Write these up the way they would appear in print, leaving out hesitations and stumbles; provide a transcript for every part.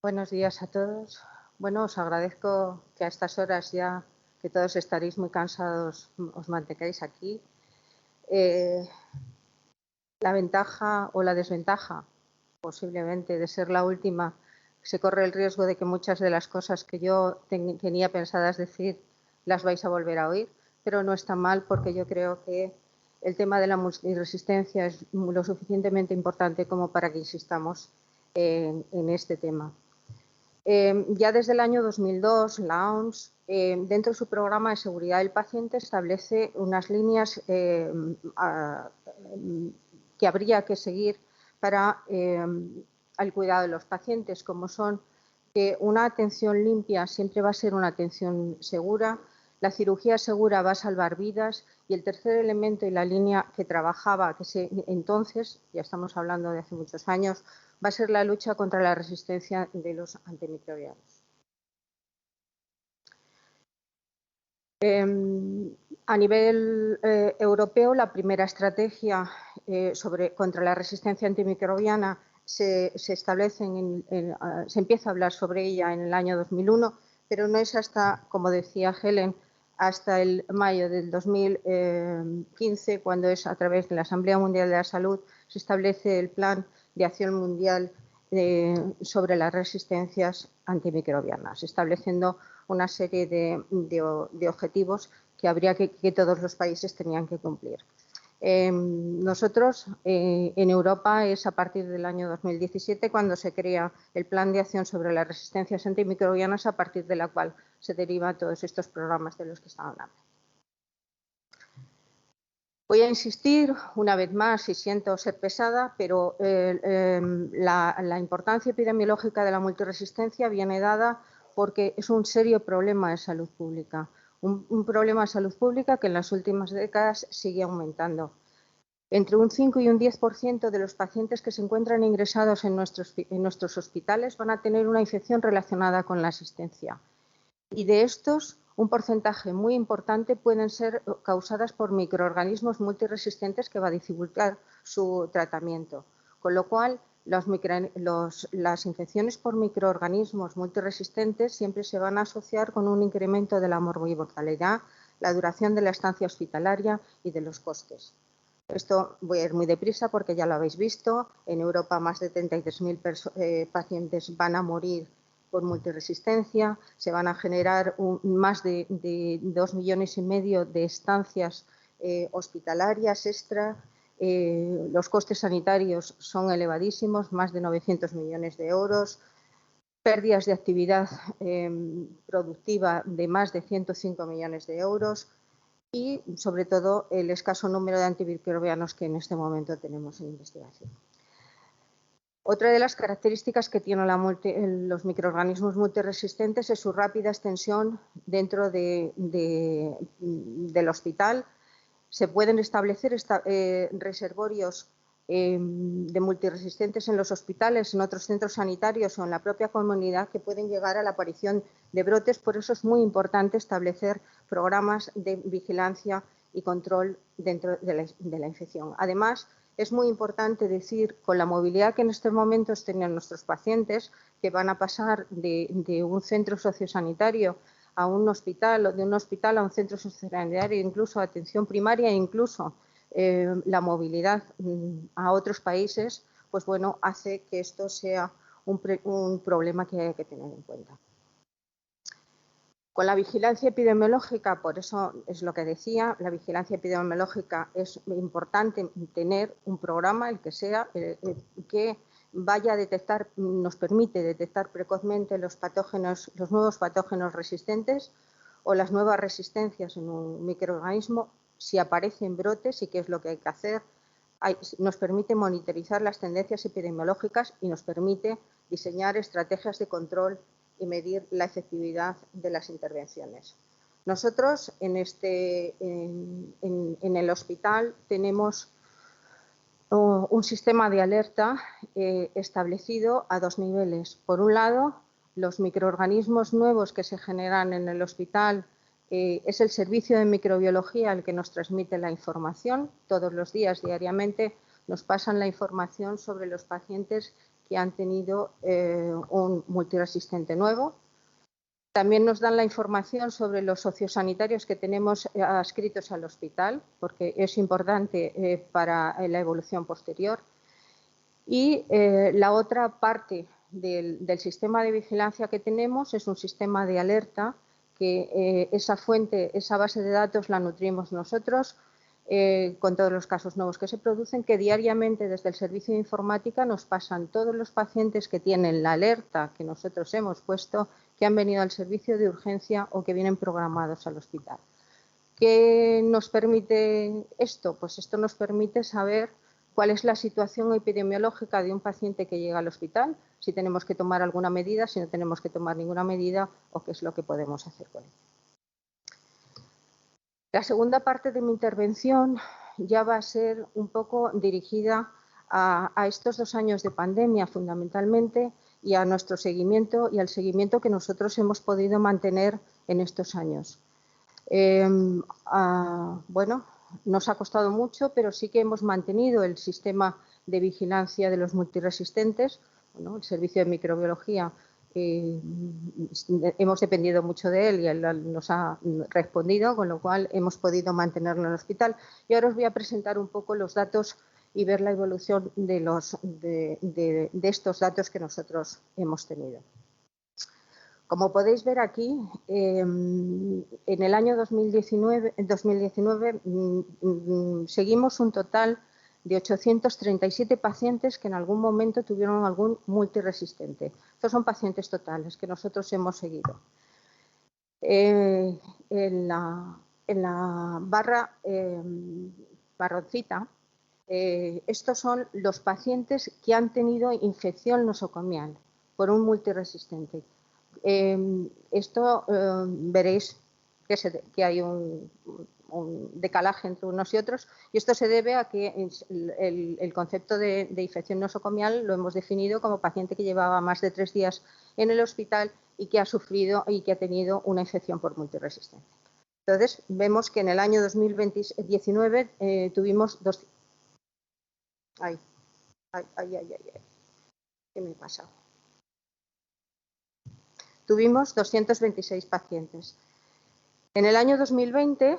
Buenos días a todos. Bueno, os agradezco que a estas horas ya, que todos estaréis muy cansados, os mantengáis aquí. La ventaja o la desventaja, posiblemente, de ser la última, se corre el riesgo de que muchas de las cosas que yo tenía pensadas decir las vais a volver a oír, pero no está mal porque yo creo que el tema de la multiresistencia es lo suficientemente importante como para que insistamos en este tema. Ya desde el año 2002, la OMS, dentro de su programa de seguridad del paciente, establece unas líneas que habría que seguir para el cuidado de los pacientes, como son que una atención limpia siempre va a ser una atención segura, la cirugía segura va a salvar vidas y el tercer elemento y la línea que trabajaba, entonces, ya estamos hablando de hace muchos años, va a ser la lucha contra la resistencia de los antimicrobianos. A nivel europeo, la primera estrategia contra la resistencia antimicrobiana se empieza a hablar sobre ella en el año 2001, pero no es hasta, como decía Helen, hasta el mayo del 2015, cuando es a través de la Asamblea Mundial de la Salud, se establece el Plan de Acción Mundial sobre las resistencias antimicrobianas, estableciendo una serie de objetivos que todos los países tenían que cumplir. Nosotros, en Europa, es a partir del año 2017 cuando se crea el Plan de Acción sobre las Resistencias Antimicrobianas, a partir de la cual se derivan todos estos programas de los que estaba hablando. Voy a insistir una vez más, y siento ser pesada, pero la importancia epidemiológica de la multiresistencia viene dada porque es un serio problema de salud pública, un problema de salud pública que en las últimas décadas sigue aumentando. Entre un 5 y un 10% de los pacientes que se encuentran ingresados en nuestros hospitales van a tener una infección relacionada con la asistencia. Y de estos, un porcentaje muy importante pueden ser causadas por microorganismos multiresistentes que va a dificultar su tratamiento. Con lo cual, las infecciones por microorganismos multiresistentes siempre se van a asociar con un incremento de la mortalidad, la duración de la estancia hospitalaria y de los costes. Esto voy a ir muy deprisa porque ya lo habéis visto. En Europa más de 33.000 pacientes van a morir por multiresistencia, se van a generar más de 2,5 millones de estancias hospitalarias extra. Los costes sanitarios son elevadísimos, más de 900 millones de euros, pérdidas de actividad productiva de más de 105 millones de euros y, sobre todo, el escaso número de antimicrobianos que en este momento tenemos en investigación. Otra de las características que tienen los microorganismos multiresistentes es su rápida extensión dentro del hospital. Se pueden establecer reservorios de multiresistentes en los hospitales, en otros centros sanitarios o en la propia comunidad que pueden llegar a la aparición de brotes. Por eso es muy importante establecer programas de vigilancia y control dentro de la infección. Además, es muy importante decir, con la movilidad que en estos momentos tienen nuestros pacientes, que van a pasar de un centro sociosanitario a un hospital, o de un hospital a un centro sociosanitario, incluso a atención primaria e incluso la movilidad a otros países, pues bueno, hace que esto sea un problema que hay que tener en cuenta. Con la vigilancia epidemiológica, por eso es lo que decía, la vigilancia epidemiológica es importante tener un programa, el que sea, que vaya a detectar, nos permite detectar precozmente los nuevos patógenos resistentes o las nuevas resistencias en un microorganismo, si aparecen brotes y qué es lo que hay que hacer. Nos permite monitorizar las tendencias epidemiológicas y nos permite diseñar estrategias de control y medir la efectividad de las intervenciones. Nosotros en el hospital tenemos un sistema de alerta establecido a 2 niveles. Por un lado, los microorganismos nuevos que se generan en el hospital es el servicio de microbiología el que nos transmite la información. Todos los días, diariamente, nos pasan la información sobre los pacientes que han tenido un multiresistente nuevo. También nos dan la información sobre los sociosanitarios que tenemos adscritos al hospital, porque es importante para la evolución posterior. Y la otra parte del sistema de vigilancia que tenemos es un sistema de alerta, que esa fuente, esa base de datos la nutrimos nosotros con todos los casos nuevos que se producen, que diariamente desde el servicio de informática nos pasan todos los pacientes que tienen la alerta que nosotros hemos puesto, que han venido al servicio de urgencia o que vienen programados al hospital. ¿Qué nos permite esto? Pues esto nos permite saber cuál es la situación epidemiológica de un paciente que llega al hospital, si tenemos que tomar alguna medida, si no tenemos que tomar ninguna medida o qué es lo que podemos hacer con él. La segunda parte de mi intervención ya va a ser un poco dirigida a estos 2 años de pandemia fundamentalmente y a nuestro seguimiento y al seguimiento que nosotros hemos podido mantener en estos años. Bueno, nos ha costado mucho, pero sí que hemos mantenido el sistema de vigilancia de los multiresistentes, bueno, el servicio de microbiología. Hemos dependido mucho de él y él nos ha respondido, con lo cual hemos podido mantenerlo en el hospital. Y ahora os voy a presentar un poco los datos y ver la evolución de estos datos que nosotros hemos tenido. Como podéis ver aquí, en el año 2019 seguimos un total de 837 pacientes que en algún momento tuvieron algún multiresistente. Estos son pacientes totales que nosotros hemos seguido. En la barra marroncita, estos son los pacientes que han tenido infección nosocomial por un multiresistente. Esto veréis que hay un decalaje entre unos y otros, y esto se debe a que el concepto de infección nosocomial lo hemos definido como paciente que llevaba más de 3 días en el hospital y que ha sufrido y que ha tenido una infección por multiresistencia. Entonces, vemos que en el año 2019 tuvimos ¿qué me pasa? Tuvimos 226 pacientes. En el año 2020,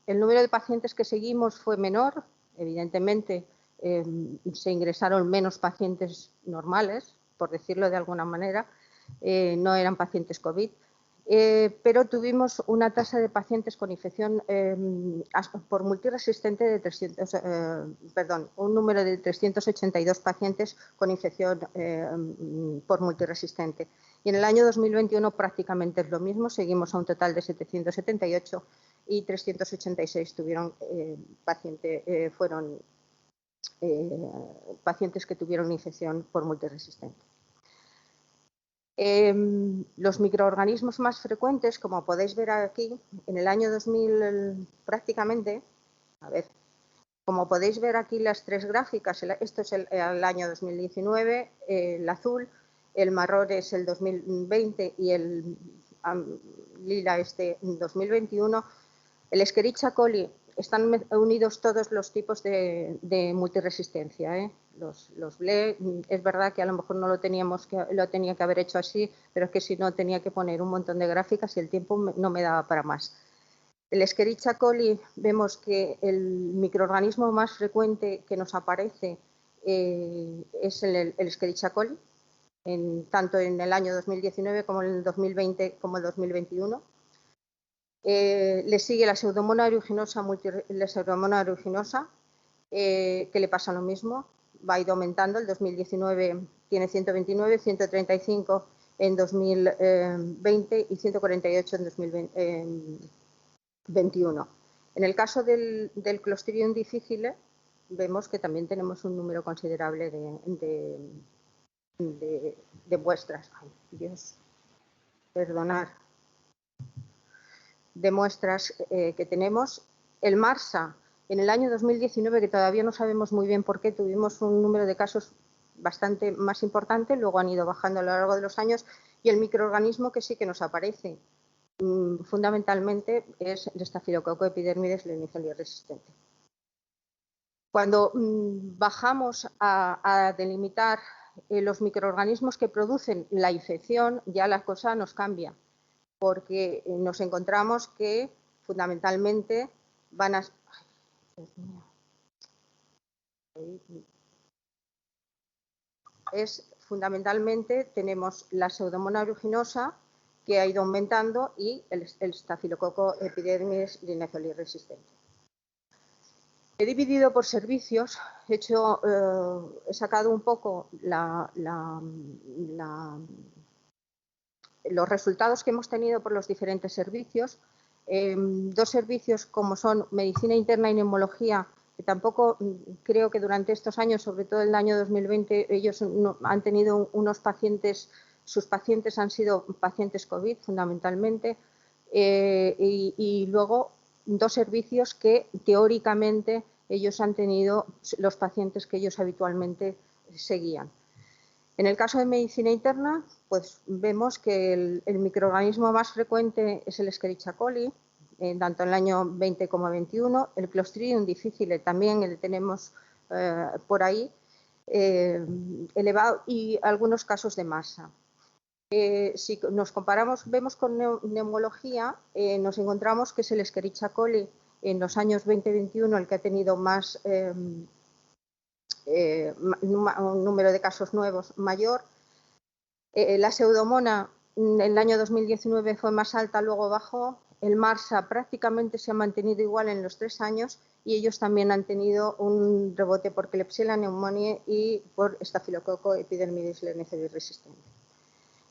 el número de pacientes que seguimos fue menor. Evidentemente, se ingresaron menos pacientes normales, por decirlo de alguna manera. No eran pacientes COVID. Pero tuvimos una tasa de pacientes con infección por multiresistente de un número de 382 pacientes con infección por multiresistente. Y en el año 2021 prácticamente es lo mismo, seguimos a un total de 778 y 386 fueron pacientes que tuvieron infección por multiresistente. Los microorganismos más frecuentes, como podéis ver aquí, en el año 2000 prácticamente, como podéis ver aquí las 3 gráficas, esto es el año 2019, el azul, el marrón es el 2020 y el lila 2021. El Escherichia coli, están unidos todos los tipos de multiresistencia. Los BLE, es verdad que a lo mejor no lo tenía que haber hecho así, pero es que si no tenía que poner un montón de gráficas y el tiempo no me daba para más. El Escherichia coli, vemos que el microorganismo más frecuente que nos aparece es el Escherichia coli, tanto en el año 2019 como en el 2020 como el 2021. Le sigue la Pseudomonas aeruginosa, que le pasa lo mismo, va ido aumentando. El 2019 tiene 129, 135 en 2020 y 148 en 2021. En el caso del Clostridium difficile, vemos que también tenemos un número considerable de muestras. Ay, Dios, perdonar. De muestras que tenemos. El MARSA, en el año 2019, que todavía no sabemos muy bien por qué, tuvimos un número de casos bastante más importante, luego han ido bajando a lo largo de los años, y el microorganismo que sí que nos aparece fundamentalmente es el Staphylococcus epidermidis leucoinfelior resistente. Cuando bajamos a delimitar los microorganismos que producen la infección, ya la cosa nos cambia, porque nos encontramos que fundamentalmente van a... Fundamentalmente tenemos la Pseudomonas aeruginosa, que ha ido aumentando, y el Staphylococcus epidermidis lineaceae resistente. He dividido por servicios, he sacado un poco los resultados que hemos tenido por los diferentes servicios. Dos servicios como son medicina interna y neumología, que tampoco creo que durante estos años, sobre todo el año 2020, ellos han tenido unos pacientes, sus pacientes han sido pacientes COVID fundamentalmente, y luego dos servicios que teóricamente ellos han tenido los pacientes que ellos habitualmente seguían. En el caso de medicina interna, pues vemos que el microorganismo más frecuente es el Escherichia coli, tanto en el año 20 como 21. El Clostridium difficile también le tenemos por ahí elevado, y algunos casos de masa. Si nos comparamos, vemos con neumología, nos encontramos que es el Escherichia coli en los años 20-21 el que ha tenido más un número de casos nuevos mayor. La Pseudomonas en el año 2019 fue más alta, luego bajó. El MRSA prácticamente se ha mantenido igual en los 3 años, y ellos también han tenido un rebote por Klebsiella pneumoniae y por Staphylococcus epidermidis lineaceae resistente.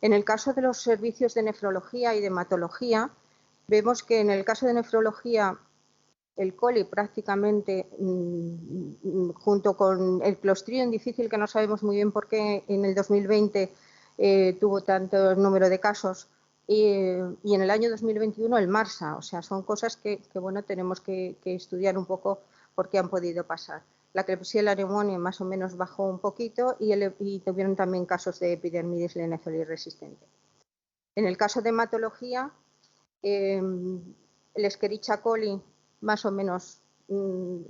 En el caso de los servicios de nefrología y de hematología, vemos que en el caso de nefrología el coli prácticamente, junto con el Clostridium difficile, que no sabemos muy bien por qué en el 2020 tuvo tanto número de casos, y en el año 2021 el MRSA. O sea, son cosas que bueno, tenemos que estudiar un poco por qué han podido pasar. La Klebsiella pneumoniae más o menos bajó un poquito, y tuvieron también casos de epidermidis lineaceae resistente. En el caso de hematología, el Escherichia coli más o menos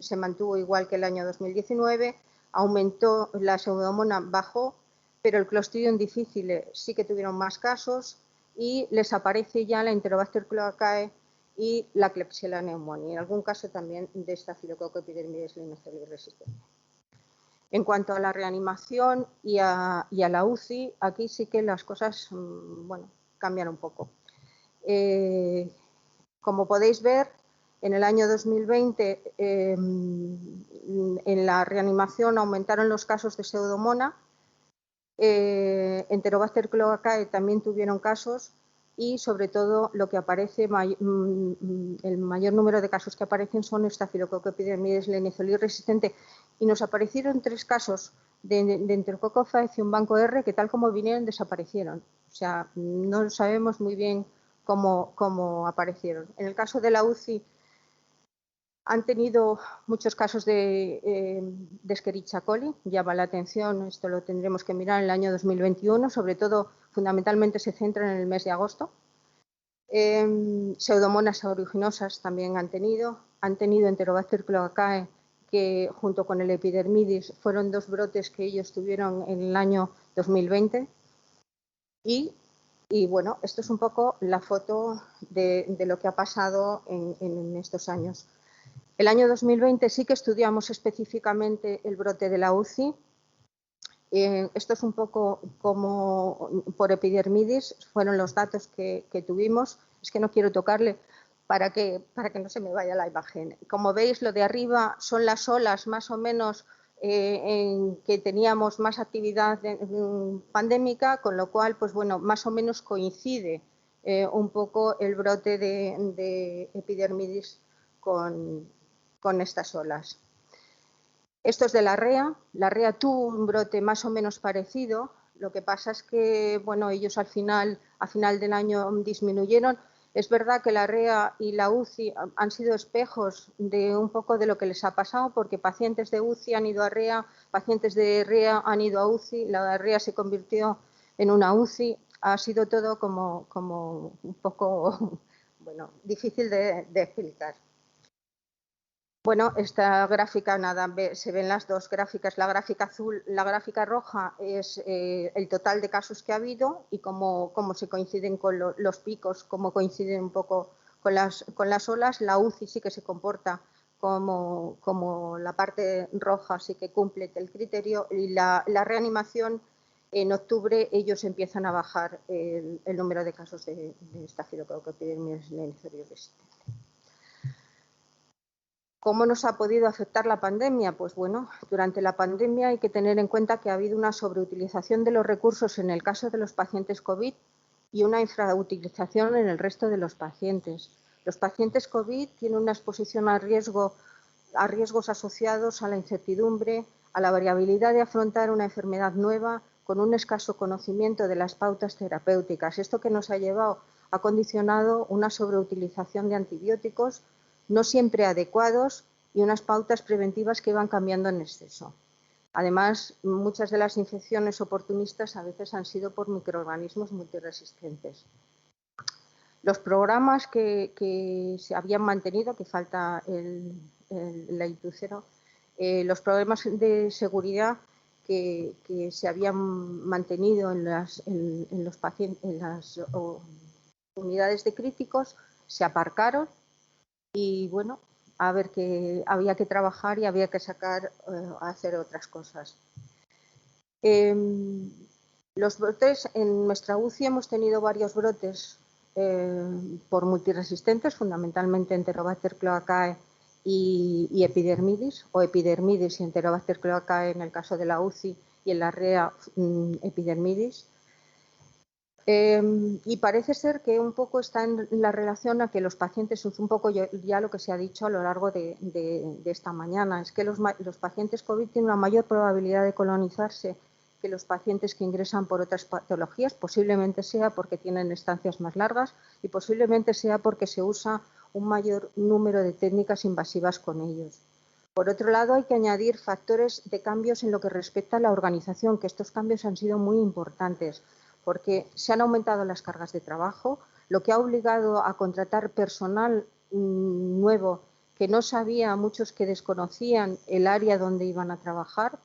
se mantuvo igual que el año 2019, aumentó, la Pseudomonas bajó, pero el Clostridium difficile sí que tuvieron más casos, y les aparece ya la Enterobacter cloacae y la Klebsiella pneumoniae, en algún caso también de Staphylococcus epidermidis lineaceae resistente. En cuanto a la reanimación y a la UCI, aquí sí que las cosas bueno, cambian un poco. Como podéis ver, en el año 2020 en la reanimación aumentaron los casos de Pseudomonas. Enterobacter cloacae también tuvieron casos, y sobre todo lo que aparece, el mayor número de casos que aparecen son Staphylococcus epidermidis lineaceae resistente, y nos aparecieron 3 casos de Enterococcus faecium banco R que, tal como vinieron, desaparecieron. O sea, no sabemos muy bien cómo aparecieron. En el caso de la UCI han tenido muchos casos de Escherichia coli, llama la atención, esto lo tendremos que mirar en el año 2021, sobre todo, fundamentalmente se centra en el mes de agosto. Pseudomonas aeruginosas también han tenido Enterobacter cloacae, que junto con el epidermidis fueron 2 brotes que ellos tuvieron en el año 2020. Y bueno, esto es un poco la foto de lo que ha pasado en estos años. El año 2020 sí que estudiamos específicamente el brote de la UCI. Esto es un poco como por epidermidis, fueron los datos que tuvimos. Es que no quiero tocarle para que no se me vaya la imagen. Como veis, lo de arriba son las olas más o menos en que teníamos más actividad pandémica, con lo cual, pues bueno, más o menos coincide un poco el brote de epidermidis con estas olas. Esto es de la REA. La REA tuvo un brote más o menos parecido. Lo que pasa es que, bueno, ellos a final del año disminuyeron. Es verdad que la REA y la UCI han sido espejos de un poco de lo que les ha pasado, porque pacientes de UCI han ido a REA, pacientes de REA han ido a UCI, la REA se convirtió en una UCI. Ha sido todo como un poco, bueno, difícil de explicar. Bueno, esta gráfica, nada, se ven las dos gráficas. La gráfica azul, la gráfica roja es el total de casos que ha habido y cómo se coinciden con los picos, cómo coinciden un poco con las olas. La UCI sí que se comporta como la parte roja, sí que cumple el criterio, y la reanimación, en octubre ellos empiezan a bajar el número de casos de estafilococo epidermidis resistente. ¿Cómo nos ha podido afectar la pandemia? Pues bueno, durante la pandemia hay que tener en cuenta que ha habido una sobreutilización de los recursos en el caso de los pacientes COVID y una infrautilización en el resto de los pacientes. Los pacientes COVID tienen una exposición a riesgos asociados a la incertidumbre, a la variabilidad de afrontar una enfermedad nueva con un escaso conocimiento de las pautas terapéuticas. Esto que nos ha condicionado una sobreutilización de antibióticos no siempre adecuados y unas pautas preventivas que iban cambiando en exceso. Además, muchas de las infecciones oportunistas a veces han sido por microorganismos multiresistentes. Los programas que se habían mantenido, que falta la Itucero, los programas de seguridad que se habían mantenido en las unidades de críticos se aparcaron. Y bueno, a ver, que había que trabajar y había que hacer otras cosas. Los brotes, en nuestra UCI hemos tenido varios brotes por multiresistentes, fundamentalmente Enterobacter cloacae y epidermidis, o epidermidis y Enterobacter cloacae en el caso de la UCI, y en la REA epidermidis. Y parece ser que un poco está en la relación a que los pacientes, es un poco ya lo que se ha dicho a lo largo de esta mañana, es que los pacientes COVID tienen una mayor probabilidad de colonizarse que los pacientes que ingresan por otras patologías, posiblemente sea porque tienen estancias más largas y posiblemente sea porque se usa un mayor número de técnicas invasivas con ellos. Por otro lado, hay que añadir factores de cambios en lo que respecta a la organización, que estos cambios han sido muy importantes, porque se han aumentado las cargas de trabajo, lo que ha obligado a contratar personal nuevo que no sabía, muchos que desconocían el área donde iban a trabajar,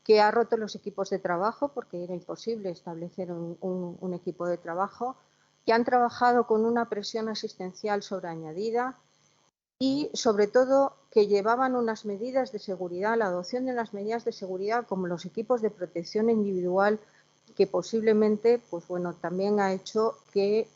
que ha roto los equipos de trabajo porque era imposible establecer un equipo de trabajo, que han trabajado con una presión asistencial sobreañadida y, sobre todo, que llevaban unas medidas de seguridad, la adopción de unas medidas de seguridad como los equipos de protección individual, que posiblemente, pues bueno, también ha hecho que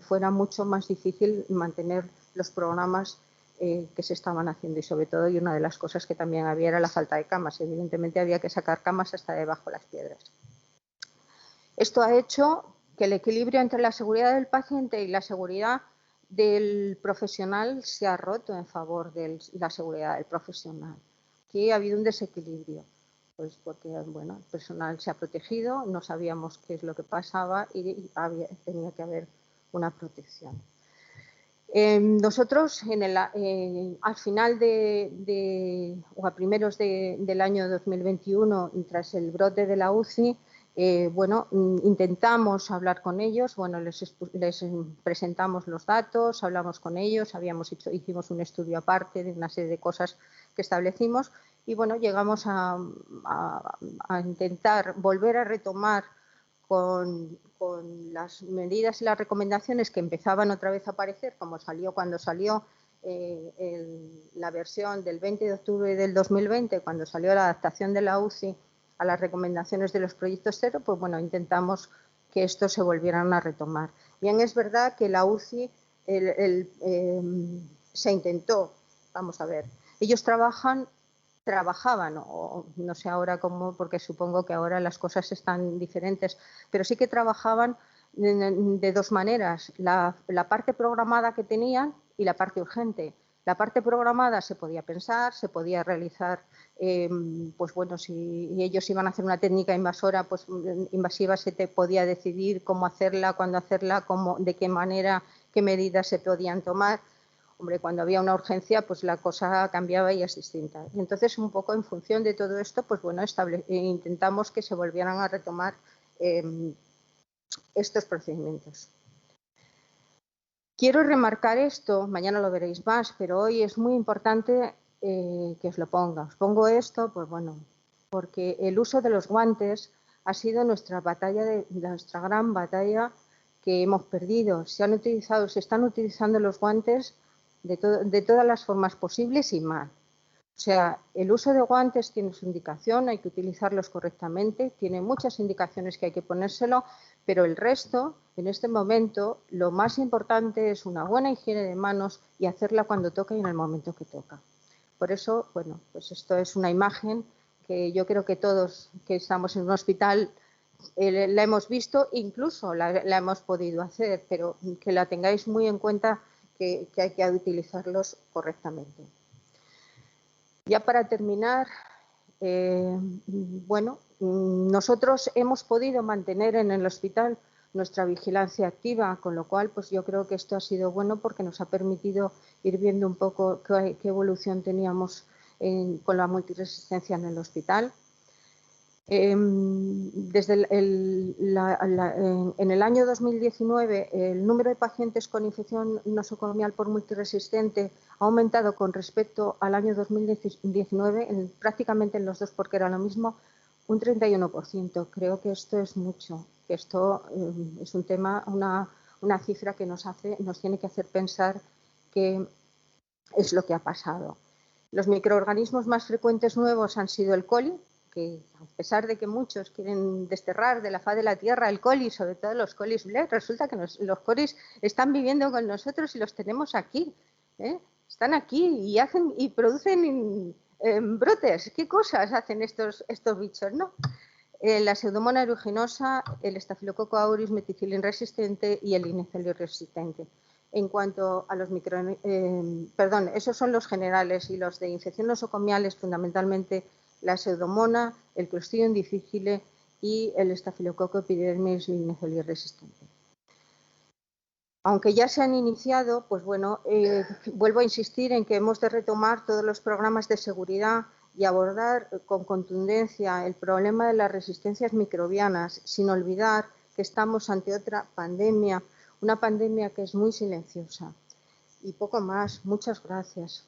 fuera mucho más difícil mantener los programas que se estaban haciendo, y sobre todo, y una de las cosas que también había era la falta de camas. Evidentemente había que sacar camas hasta debajo de las piedras. Esto ha hecho que el equilibrio entre la seguridad del paciente y la seguridad del profesional se ha roto en favor de la seguridad del profesional. Aquí ha habido un desequilibrio. Pues porque bueno, el personal se ha protegido, no sabíamos qué es lo que pasaba y tenía que haber una protección. Nosotros al final o a primeros del año 2021, tras el brote de la UCI, bueno, intentamos hablar con ellos, bueno, les presentamos los datos, hablamos con ellos, hicimos un estudio aparte de una serie de cosas que establecimos. Y bueno, llegamos a intentar volver a retomar con las medidas y las recomendaciones que empezaban otra vez a aparecer, como cuando salió la versión del 20 de octubre del 2020, cuando salió la adaptación de la UCI a las recomendaciones de los proyectos cero, pues bueno, intentamos que estos se volvieran a retomar. Bien, es verdad que la UCI se intentó, vamos a ver, ellos trabajaban, o no sé ahora cómo, porque supongo que ahora las cosas están diferentes, pero sí que trabajaban de dos maneras, la parte programada que tenían y la parte urgente. La parte programada se podía pensar, se podía realizar, pues bueno, si ellos iban a hacer una técnica invasiva, se te podía decidir cómo hacerla, cuándo hacerla, de qué manera, qué medidas se podían tomar. Hombre, cuando había una urgencia, pues la cosa cambiaba y es distinta. Y entonces, un poco en función de todo esto, pues bueno, intentamos que se volvieran a retomar estos procedimientos. Quiero remarcar esto, mañana lo veréis más, pero hoy es muy importante que os lo ponga. Os pongo esto, pues bueno, porque el uso de los guantes ha sido nuestra gran batalla que hemos perdido. Se están utilizando los guantes de todas las formas posibles y mal. O sea, el uso de guantes tiene su indicación, hay que utilizarlos correctamente, tiene muchas indicaciones que hay que ponérselo, pero el resto, en este momento, lo más importante es una buena higiene de manos y hacerla cuando toca y en el momento que toca. Por eso, bueno, pues esto es una imagen que yo creo que todos que estamos en un hospital la hemos visto, incluso la hemos podido hacer, pero que la tengáis muy en cuenta que hay que utilizarlos correctamente. Ya para terminar, bueno, nosotros hemos podido mantener en el hospital nuestra vigilancia activa, con lo cual pues yo creo que esto ha sido bueno porque nos ha permitido ir viendo un poco qué evolución teníamos con la multiresistencia en el hospital. Desde en el año 2019, el número de pacientes con infección nosocomial por multiresistente ha aumentado con respecto al año 2019, prácticamente en los dos, porque era lo mismo, un 31%. Creo que esto es mucho, que esto es un tema, una cifra que nos tiene que hacer pensar qué es lo que ha pasado. Los microorganismos más frecuentes nuevos han sido el coli, que a pesar de que muchos quieren desterrar de la faz de la tierra el coli, sobre todo los colis Blair, resulta que los colis están viviendo con nosotros y los tenemos aquí, ¿eh? Están aquí y producen brotes. ¿Qué cosas hacen estos bichos, no? La Pseudomonas aeruginosa, el Staphylococcus aureus meticilin resistente y el Inefelio resistente. En cuanto a los esos son los generales, y los de infección nosocomial es fundamentalmente la Pseudomonas, el Clostridium difficile y el Staphylococcus epidermidis Inefelio resistente. Aunque ya se han iniciado, pues bueno, vuelvo a insistir en que hemos de retomar todos los programas de seguridad y abordar con contundencia el problema de las resistencias microbianas, sin olvidar que estamos ante otra pandemia, una pandemia que es muy silenciosa. Y poco más. Muchas gracias.